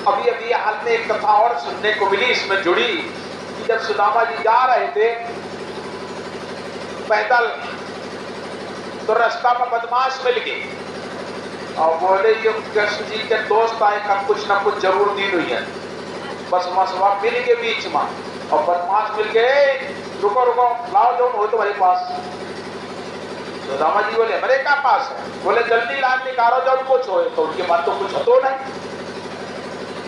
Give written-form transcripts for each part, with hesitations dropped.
अभी अभी हाल में एक कथा और सुनने को मिली, इसमें जुड़ी कि जब सुदामा जी जा रहे थे पैदल तो रास्ता में बदमाश मिल गए और बोले ये कृष्ण जी के दोस्त आए का कुछ ना कुछ जरूर दी हुई है। बस मसवा मिल के बीच में और बदमाश मिल गए, रुको रुको लाओ जो हो तुम्हारे पास। सुदामा जी बोले मेरे क्या पास है? बोले जल्दी लाल निकालो जब कुछ हो। तो उनके बाद तो कुछ हो नहीं।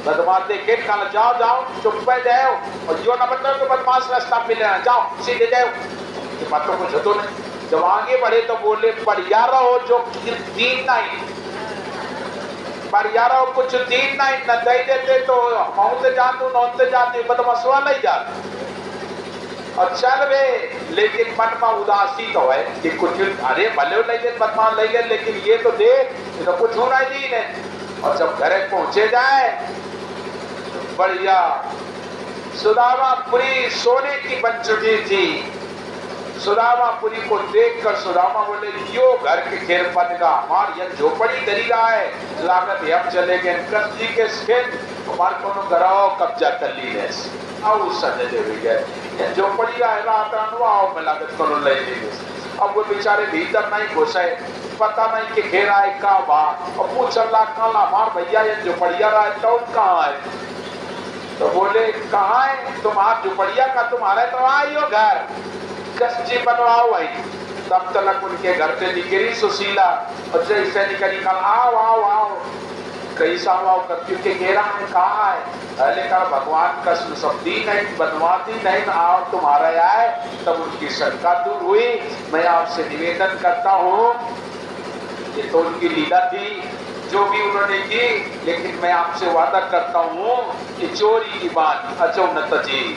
बदमाश देखे कल जाओ जाओ चुप पे जाओ और जो ना बताओ तो बदमाश रास्ता मिल रहा है, जाओ सीधे जाओ। उनके बाद तो कुछ हो नहीं। जब आगे बढ़े तो बोले बढ़िया रहो जो दीन नहीं, बढ़िया रहो कुछ दीन नहीं, न दे देते तो मौत जाते नौते जाते बदमसवा नहीं जाते और चल वे। लेकिन मन में उदासी तो है कि कुछ अरे भले ले बदमाश ले गए लेकिन ये तो दे, तो कुछ होना ही नहीं। और जब घरे पहुंचे जाए तो बढ़िया सुदामापुरी सोने की बन चुकी थी। सुदामापुरी को देखकर सुदामा बोले यो घर के खेर पद का हमार यह झोपड़ी दरी रहा है, लागत हम चले गए कृष्ण जी के खेत हमार कोनो घराओ कब्जा कर ली है और सजे दे गए झोपड़ी आओ में लागत कोनो ले ली। अब वो बेचारे भीतर नहीं घुसे, पता नहीं कि घेर आए का बात और पूछ अल्लाह हमार भैया ये झोपड़िया रहा है तो कहाँ है? तो बोले कहाँ है तुम्हारा झोपड़िया का? तुम्हारे तो आइयो घर कृष्ण जी बनवाओ भाई। तब तक उनके घर से निकली सुशीला और जैसे निकली कल आओ आओ आओ कैसा आओ करती के घेरा में कहा है? पहले कहा भगवान कृष्ण शब्दी नहीं बनवाती नहीं आओ तुम्हारा आए। तब उनकी शंका दूर हुई। मैं आपसे निवेदन करता हूँ, ये तो उनकी लीला थी जो भी उन्होंने की, लेकिन मैं आपसे वादा करता हूँ कि चोरी की बात अचौनत जी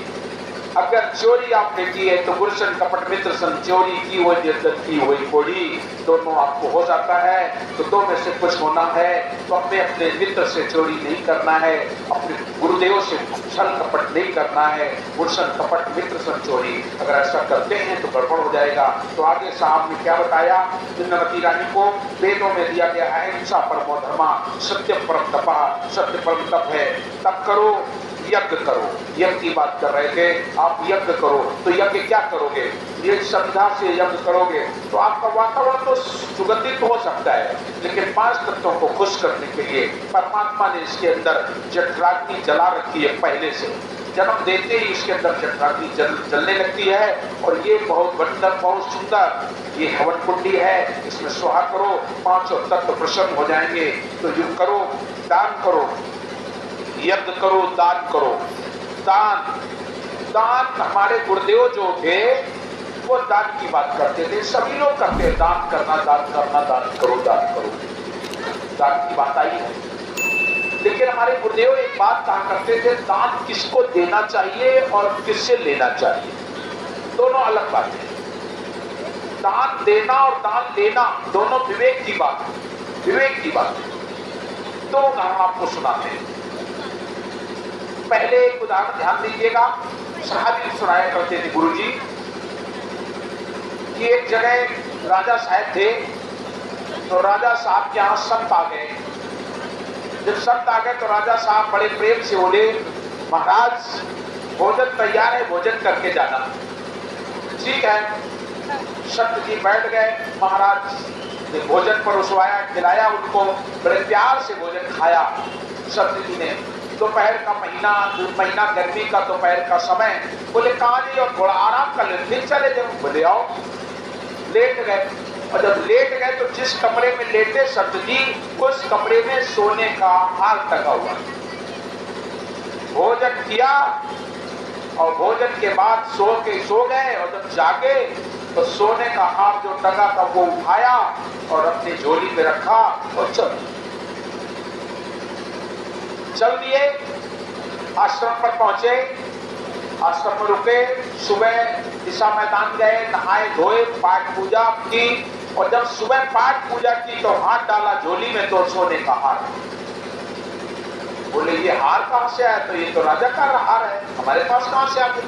अगर चोरी आपने की है तो गुलशन कपट मित्र सन चोरी की हुई जिद्दत की हुई कोड़ी दोनों आपको हो जाता है। तो दो में से कुछ होना है तो अपने मित्र से चोरी नहीं करना है, अपने गुरुदेव से छल कपट नहीं करना है। गुलशन कपट मित्र सन चोरी अगर ऐसा करते हैं तो गड़बड़ हो जाएगा। तो आगे साहब ने क्या बताया? इंद्रमती रानी को वेदों में दिया गया है हिंसा परमो धर्मा, सत्य परम तपा, सत्य परम तप है, तप करो यज्ञ करो। यज्ञ की बात कर रहे थे, आप यज्ञ करो तो यज्ञ क्या करोगे? ये श्रद्धा से यज्ञ करोगे तो आपका वातावरण तो सुगंधित हो सकता है, लेकिन 5 तत्वों को खुश करने के लिए परमात्मा ने इसके अंदर जठराग्नि जला रखी है। पहले से जन्म देते ही इसके अंदर जठराग्नि जलने लगती है और ये बहुत बंदर बहुत सुंदर ये हवन कुंडी है। इसमें स्वाहा करो, 5 तत्व प्रसन्न हो जाएंगे। तो युग करो, दान करो, यज्ञ करो, दान करो। दान हमारे गुरुदेव जो थे वो दान की बात करते थे, सभी लोग करते हैं दान करना दान करना, दान करो दान करो, दान की बात आई है। लेकिन हमारे गुरुदेव एक बात कहा करते थे, दान किसको देना चाहिए और किससे लेना चाहिए, दोनों अलग बात है। दान देना और दान लेना दोनों विवेक की बात है, विवेक की बात है। दो उदाहरण आपको सुनाते हैं। पहले एक उदाहरण ध्यान दीजिएगा, साहब सुनाया करते थे गुरुजी कि एक जगह राजा साहब थे तो राजा साहब के यहाँ संत आ गए। जब संत आ गए तो राजा साहब बड़े प्रेम से बोले महाराज भोजन तैयार है, भोजन करके जाना। ठीक है, संत जी बैठ गए। महाराज ने भोजन परोसवाया, खिलाया उनको, बड़े प्यार से भोजन खाया। संत जी ने दोपहर का महीना गर्मी का दोपहर का समय, बोले कहाँ जी और थोड़ा आराम कर ले, फिर चले जाओ। बोले आओ। लेट गए और जब लेट गए तो जिस कमरे में लेटे संत जी उस कमरे में सोने का हार टंगा हुआ। भोजन किया और भोजन के बाद सो गए और जब जागे तो सोने का हार जो टंगा था वो उठाया और अपनी झोली में रखा और चल दिए। आश्रम पर पहुंचे, आश्रम में रुके, सुबह दिशा मैदान गए, नहाए धोए, पाठ पूजा की और जब सुबह पाठ पूजा की तो हाथ डाला झोली में तो सोने का हार। बोले ये हार कहां से आया? तो ये तो राजा का हार है, हमारे पास कहां से आ गया?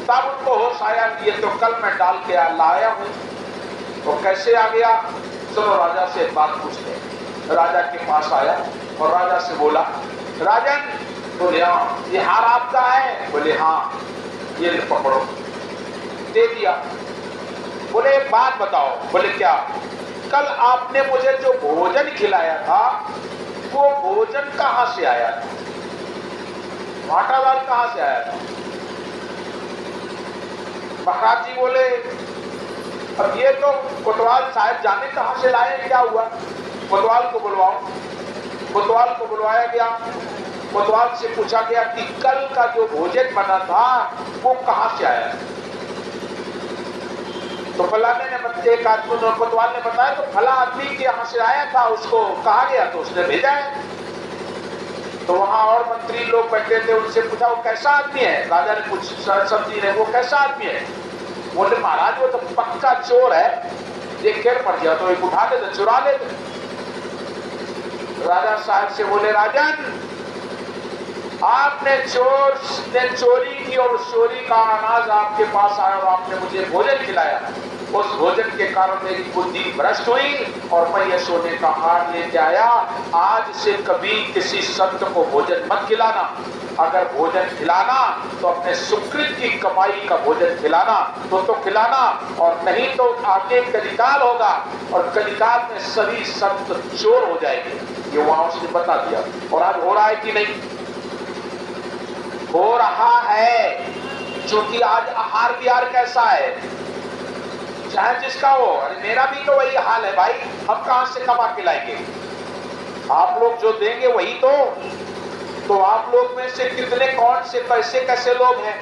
तब उनको होश आया ये तो कल मैं डाल के लाया हूं। तो कैसे आ गया? चलो राजा से बात पूछते। राजा के पास आया और राजा से बोला राजन, बोले हाँ। ये हार आपका है? बोले हाँ। ये ले पकड़ो। दे दिया। बोले एक बात बताओ। बोले क्या? कल आपने मुझे जो भोजन खिलाया था वो भोजन कहां से आया था? भाटा दाल कहां से आया था? महाराज जी बोले अब ये तो कोतवाल साहब जाने कहां से लाए, क्या हुआ? कोतवाल को बुलवाओ। कोतवाल को बुलवाया गया। कोतवाल से पूछा गया कि कल का जो भोजन बना था वो कहां से आया? तो फलाने ने, एक आदमी कोतवाल ने बताया तो फला आदमी के यहाँ से आया था, उसको कहा गया तो उसने भेजा है। तो वहां और मंत्री लोग बैठे थे, उनसे पूछा वो कैसा आदमी है? राजा ने पूछ, सब्जी ने, वो कैसा आदमी है? बोले महाराज वो तो पक्का चोर है, एक खेर पड़ गया तो एक उठा ले तो चुरा ले। राजा साहब से बोले राजन, आपने चोर ने चोरी की और चोरी का अनाज आपके पास आया और आपने मुझे भोजन खिलाया। उस भोजन के कारण मेरी बुद्धि भ्रष्ट हुई और मैं ये सोने का हार लेके आया। आज से कभी किसी संत को भोजन मत खिलाना। अगर भोजन खिलाना तो अपने सुकृत की कमाई का भोजन खिलाना तो खिलाना, और नहीं तो आगे कलिकाल होगा और कलिकाल में सभी संत चोर हो जाएंगे। ये वहां उसने बता दिया। और आज हो रहा है कि नहीं? हो रहा है, क्योंकि आज आहार विहार कैसा है, चाहे जिसका हो। अरे मेरा भी तो वही हाल है भाई, हम कहां से कमा के लाएंगे? आप लोग जो देंगे वही तो आप लोग में से कितने, कौन से कैसे कैसे लोग हैं?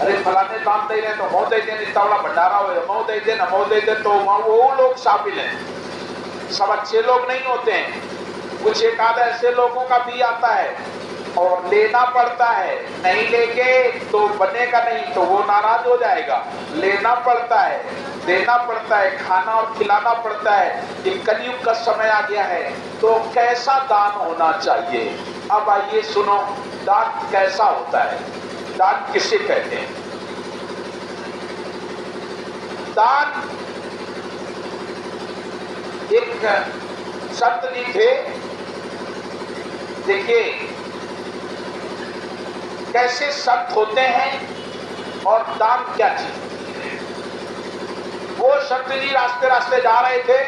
अरे फलाने दाम दे रहे तो मो दे दें, इतना बड़ा भंडारा हो मो दे दे, न मो दे दे, तो वो लोग शामिल हैं। सब अच्छे लोग नहीं होते हैं, कुछ एक आधा ऐसे लोगों का भी आता है और लेना पड़ता है। नहीं लेके तो बनेगा नहीं, तो वो नाराज हो जाएगा। लेना पड़ता है, देना पड़ता है, खाना और खिलाना पड़ता है। ये कलयुग का समय आ गया है, तो कैसा दान होना चाहिए? अब आइए सुनो, दान कैसा होता है, दान किसे कहते हैं? दान एक संत जी थे, देखिए कैसे संत होते हैं और दान क्या चीज। वो संत जी रास्ते रास्ते जा रहे थे,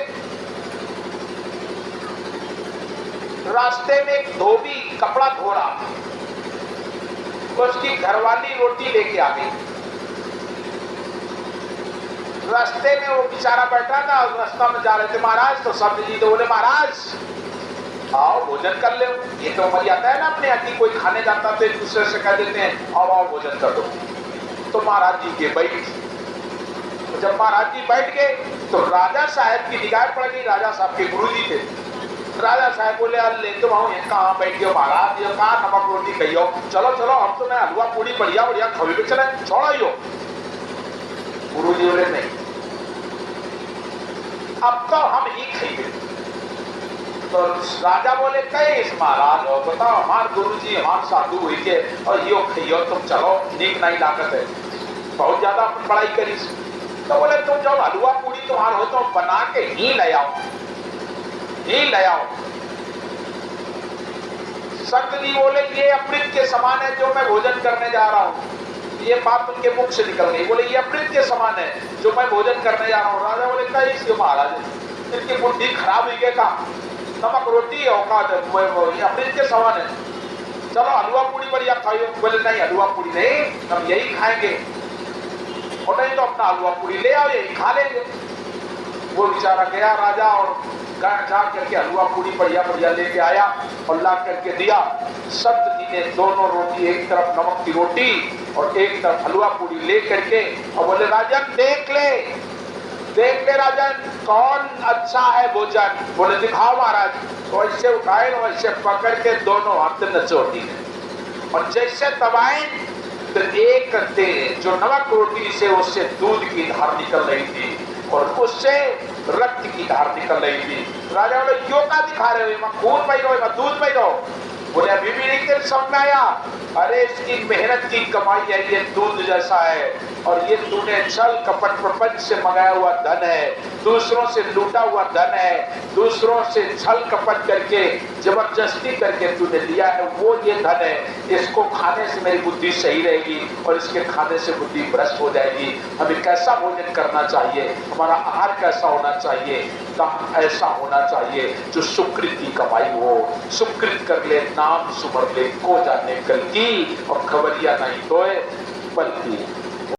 रास्ते में एक धोबी कपड़ा धो रहा था, उसकी घरवाली रोटी लेके आ गई। रास्ते में वो बेचारा बैठा था, रास्ता में जा रहे थे महाराज, तो संत जी तो बोले महाराज आओ भोजन कर ले। ये तो मजा आता है ना, अपने यहाँ की कोई खाने जाता तो एक दूसरे से कह देते हैं आओ आओ भोजन कर दो। तो महाराज जी के बैठ, तो जब महाराज जी बैठ गए तो राजा साहब की निगाह पड़ गई। राजा साहब के गुरु जी थे। राजा साहब बोले अल्ले तुम आओ, कहाँ बैठ गए महाराज? ये कहा नमक रोटी कहियो, चलो चलो हम तो मैं हलवा पूरी बढ़िया बढ़िया खबी पे चले, छोड़ो यो। गुरु जी बोले नहीं, अब तो हम ही खाएंगे। तो राजा बोले कैस महाराज हो बताओ, हमारे गुरुजी हमारे साधु हुई के और यो खइयो तुम चलो, नीक नहीं लागत है, बहुत ज्यादा पढ़ाई करी। तो बोले तुम जब हलवा पूरी तुम्हारा हो तो बना के ही ले आओ, ही ले आओ। संत जी बोले ये अमृत के समान है जो मैं भोजन करने जा रहा हूँ। ये बात उनके मुख से निकल गई। बोले ये अमृत के समान है जो मैं भोजन करने जा रहा हूँ। राजा बोले कैसे महाराज, इनकी बुद्धि खराब हुई है का? नमक रोटी औकात है, अमृत के समान है, चलो हलवा पूरी बढ़िया खाइयो। बोले नहीं हलवा पूरी नहीं, हम यही खाएंगे, और नहीं तो अपना हलवा पूरी ले आओ, यही खा लेंगे। वो बेचारा गया राजा और जा करके हलवा पूरी बढ़िया बढ़िया लेके आया और ला करके दिया। संत जी ने दोनों रोटी, एक तरफ नमक की रोटी और एक तरफ हलवा पूरी ले करके और बोले राजन देख ले, देख ले राजन कौन अच्छा है भोजन। बोले दिखाओ महाराज। तो ऐसे उठाए और ऐसे पकड़ के दोनों हाथ नचोड़ दिए और जैसे दबाए तो एक जो नमक रोटी से उससे दूध की धार निकल रही थी और उससे रक्त की धार निकल रही थी। राजा बोले क्यों का दिखा रहे हो, मैं खून पी रहा हूं, दूध पी रहा हूं। बोले अभी भी नहीं समझ में आया? अरे इसकी मेहनत की कमाई है, ये दूध जैसा है, और ये तूने छल कपट प्रपंच से मंगाया हुआ धन है, दूसरों से लूटा हुआ धन है, दूसरों से छल कपट करके जबरदस्ती करके तूने लिया है, वो ये धन है। इसको खाने से मेरी बुद्धि सही रहेगी और इसके खाने से बुद्धि भ्रष्ट हो जाएगी। हमें कैसा भोजन करना चाहिए, हमारा आहार कैसा होना चाहिए, दान ऐसा होना चाहिए जो सुकृत की कमाई हो। सुकृत कर ले, नाम सुमर ले, को जाने कल की, और खबरिया नहीं तोए बल्कि